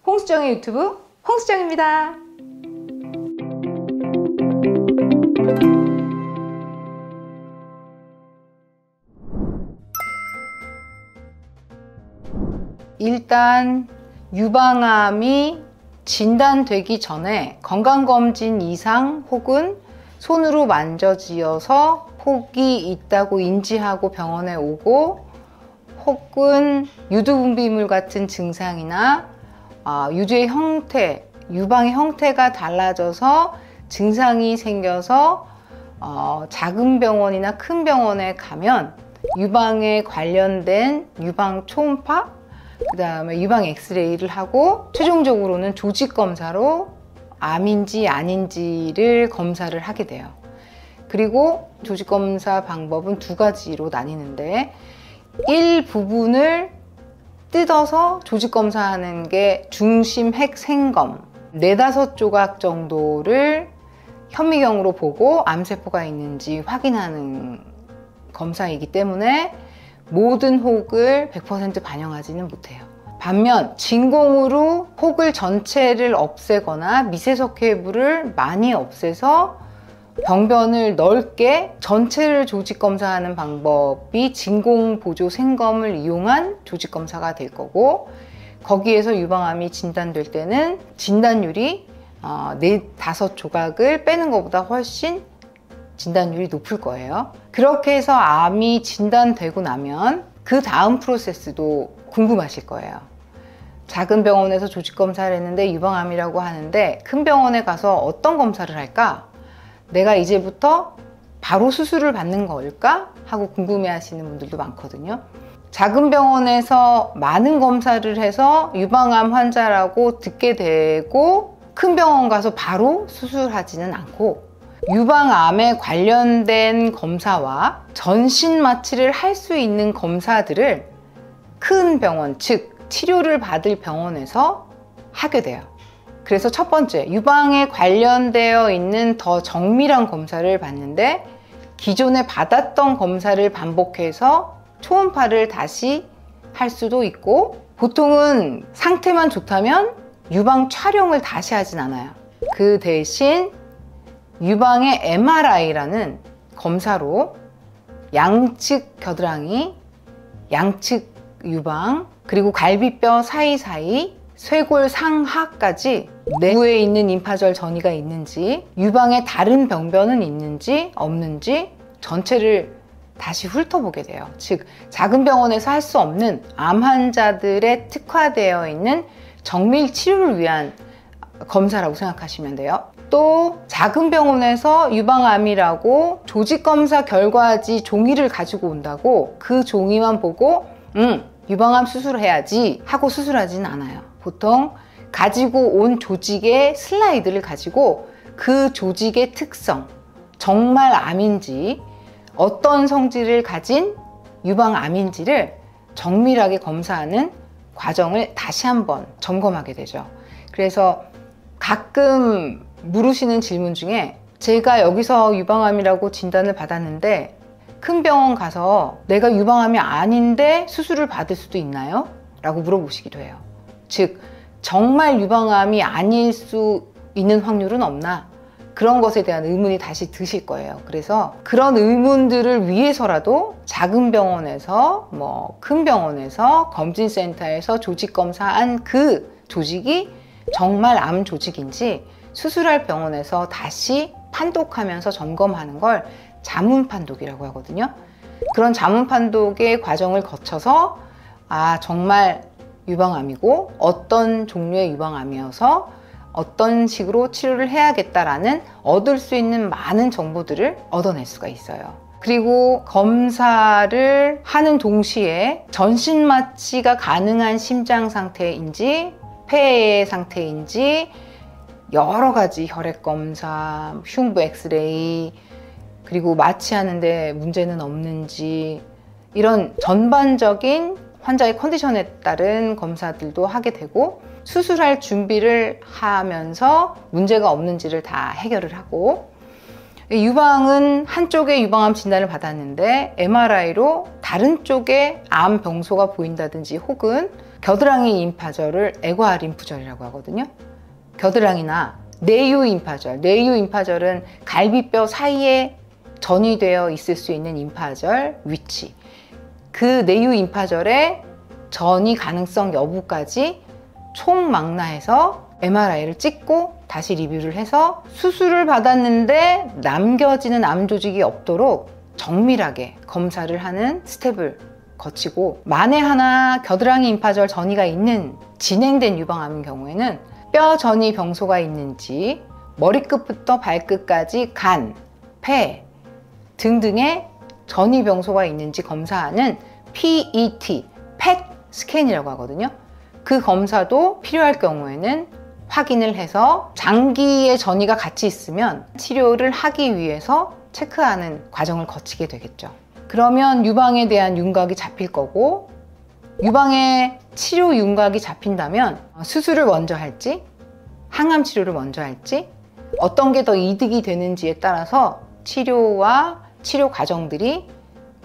홍수정의 유튜브 홍수정입니다. 일단 유방암이 진단되기 전에 건강검진 이상 혹은 손으로 만져지어서 혹이 있다고 인지하고 병원에 오고, 혹은 유두분비물 같은 증상이나 유두의 형태, 유방의 형태가 달라져서 증상이 생겨서 작은 병원이나 큰 병원에 가면 유방에 관련된 유방 초음파, 그 다음에 유방 엑스레이를 하고 최종적으로는 조직 검사로 암인지 아닌지를 검사를 하게 돼요. 그리고 조직 검사 방법은 두 가지로 나뉘는데, 일부분을 뜯어서 조직 검사하는 게 중심 핵 생검, 4-5조각 정도를 현미경으로 보고 암세포가 있는지 확인하는 검사이기 때문에 모든 혹을 100% 반영하지는 못해요. 반면 진공으로 혹을 전체를 없애거나 미세석회부를 많이 없애서 병변을 넓게 전체를 조직 검사하는 방법이 진공보조 생검을 이용한 조직 검사가 될 거고, 거기에서 유방암이 진단될 때는 진단율이 4-5조각을 빼는 것보다 훨씬 진단율이 높을 거예요. 그렇게 해서 암이 진단되고 나면 그 다음 프로세스도 궁금하실 거예요. 작은 병원에서 조직 검사를 했는데 유방암이라고 하는데 큰 병원에 가서 어떤 검사를 할까? 내가 이제부터 바로 수술을 받는 걸까? 하고 궁금해 하시는 분들도 많거든요. 작은 병원에서 많은 검사를 해서 유방암 환자라고 듣게 되고 큰 병원 가서 바로 수술하지는 않고, 유방암에 관련된 검사와 전신 마취를 할 수 있는 검사들을 큰 병원, 즉 치료를 받을 병원에서 하게 돼요. 그래서 첫 번째, 유방에 관련되어 있는 더 정밀한 검사를 받는데, 기존에 받았던 검사를 반복해서 초음파를 다시 할 수도 있고, 보통은 상태만 좋다면 유방 촬영을 다시 하진 않아요. 그 대신 유방의 MRI라는 검사로 양측 겨드랑이, 양측 유방, 그리고 갈비뼈 사이사이, 쇄골 상하까지 내부에 있는 임파절 전이가 있는지, 유방에 다른 병변은 있는지 없는지 전체를 다시 훑어보게 돼요. 즉 작은 병원에서 할 수 없는 암 환자들의 특화되어 있는 정밀 치료를 위한 검사라고 생각하시면 돼요. 또 작은 병원에서 유방암이라고 조직검사 결과지 종이를 가지고 온다고 그 종이만 보고 유방암 수술해야지 하고 수술하지는 않아요. 보통 가지고 온 조직의 슬라이드를 가지고 그 조직의 특성, 정말 암인지 어떤 성질을 가진 유방암인지를 정밀하게 검사하는 과정을 다시 한번 점검하게 되죠. 그래서 가끔 물으시는 질문 중에, 제가 여기서 유방암이라고 진단을 받았는데 큰 병원 가서 내가 유방암이 아닌데 수술을 받을 수도 있나요? 라고 물어보시기도 해요. 즉 정말 유방암이 아닐 수 있는 확률은 없나? 그런 것에 대한 의문이 다시 드실 거예요. 그래서 그런 의문들을 위해서라도 작은 병원에서 큰 병원에서 검진센터에서 조직 검사한 그 조직이 정말 암 조직인지 수술할 병원에서 다시 판독하면서 점검하는 걸 자문 판독이라고 하거든요. 그런 자문 판독의 과정을 거쳐서 정말 유방암이고 어떤 종류의 유방암이어서 어떤 식으로 치료를 해야겠다라는 얻을 수 있는 많은 정보들을 얻어낼 수가 있어요. 그리고 검사를 하는 동시에 전신 마취가 가능한 심장 상태인지 폐의 상태인지 여러 가지 혈액 검사, 흉부 엑스레이, 그리고 마취하는데 문제는 없는지, 이런 전반적인 환자의 컨디션에 따른 검사들도 하게 되고, 수술할 준비를 하면서 문제가 없는지를 다 해결을 하고, 유방은 한쪽에 유방암 진단을 받았는데 MRI로 다른 쪽에 암 병소가 보인다든지 혹은 겨드랑이 임파절을 애과 림프절이라고 하거든요. 겨드랑이나 내유 임파절, 내유 임파절은 갈비뼈 사이에 전이되어 있을 수 있는 임파절 위치, 그 내유 임파절의 전이 가능성 여부까지 총망라해서 MRI를 찍고 다시 리뷰를 해서 수술을 받았는데 남겨지는 암 조직이 없도록 정밀하게 검사를 하는 스텝을 거치고, 만에 하나 겨드랑이 임파절 전이가 있는 진행된 유방암인 경우에는 뼈 전이 병소가 있는지 머리끝부터 발끝까지 간, 폐 등등의 전이 병소가 있는지 검사하는 PET, PET 스캔이라고 하거든요. 그 검사도 필요할 경우에는 확인을 해서 장기의 전이가 같이 있으면 치료를 하기 위해서 체크하는 과정을 거치게 되겠죠. 그러면 유방에 대한 윤곽이 잡힐 거고, 유방에 치료 윤곽이 잡힌다면 수술을 먼저 할지 항암 치료를 먼저 할지 어떤 게 더 이득이 되는지에 따라서 치료와 치료 과정들이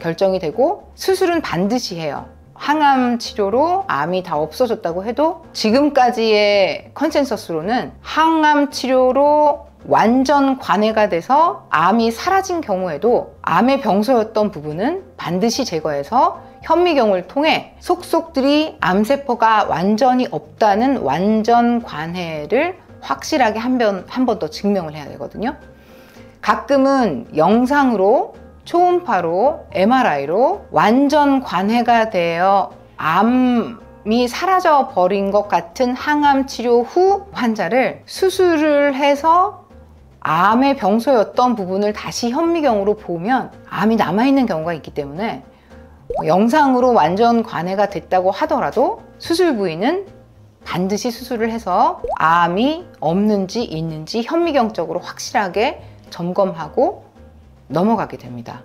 결정이 되고, 수술은 반드시 해요. 항암 치료로 암이 다 없어졌다고 해도 지금까지의 컨센서스로는 항암 치료로 완전 관해가 돼서 암이 사라진 경우에도 암의 병소였던 부분은 반드시 제거해서 현미경을 통해 속속들이 암세포가 완전히 없다는 완전 관해를 확실하게 한 번 더 증명을 해야 되거든요. 가끔은 영상으로, 초음파로, MRI로 완전 관해가 되어 암이 사라져 버린 것 같은 항암 치료 후 환자를 수술을 해서 암의 병소였던 부분을 다시 현미경으로 보면 암이 남아있는 경우가 있기 때문에 영상으로 완전 관해가 됐다고 하더라도 수술 부위는 반드시 수술을 해서 암이 없는지 있는지 현미경적으로 확실하게 점검하고 넘어가게 됩니다.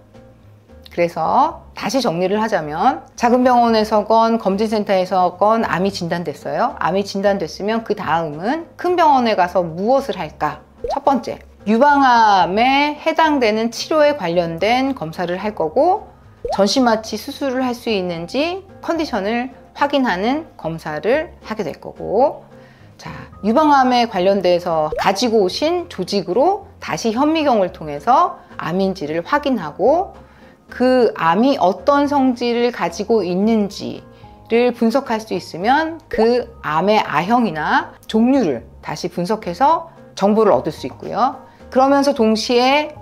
그래서 다시 정리를 하자면, 작은 병원에서건 검진센터에서건 암이 진단됐어요. 암이 진단됐으면 그 다음은 큰 병원에 가서 무엇을 할까? 첫 번째, 유방암에 해당되는 치료에 관련된 검사를 할 거고, 전신마취 수술을 할 수 있는지 컨디션을 확인하는 검사를 하게 될 거고, 자, 유방암에 관련돼서 가지고 오신 조직으로 다시 현미경을 통해서 암인지를 확인하고, 그 암이 어떤 성질을 가지고 있는지를 분석할 수 있으면 그 암의 아형이나 종류를 다시 분석해서 정보를 얻을 수 있고요. 그러면서 동시에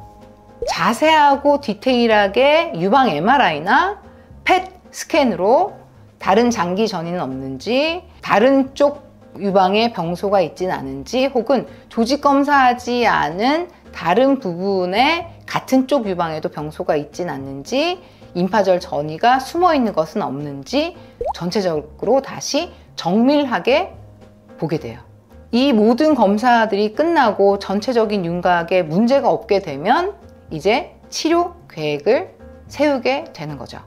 자세하고 디테일하게 유방 MRI나 PET 스캔으로 다른 장기 전이는 없는지, 다른 쪽 유방에 병소가 있진 않은지, 혹은 조직 검사하지 않은 다른 부분에 같은 쪽 유방에도 병소가 있진 않는지, 임파절 전이가 숨어 있는 것은 없는지 전체적으로 다시 정밀하게 보게 돼요. 이 모든 검사들이 끝나고 전체적인 윤곽에 문제가 없게 되면 이제 치료 계획을 세우게 되는 거죠.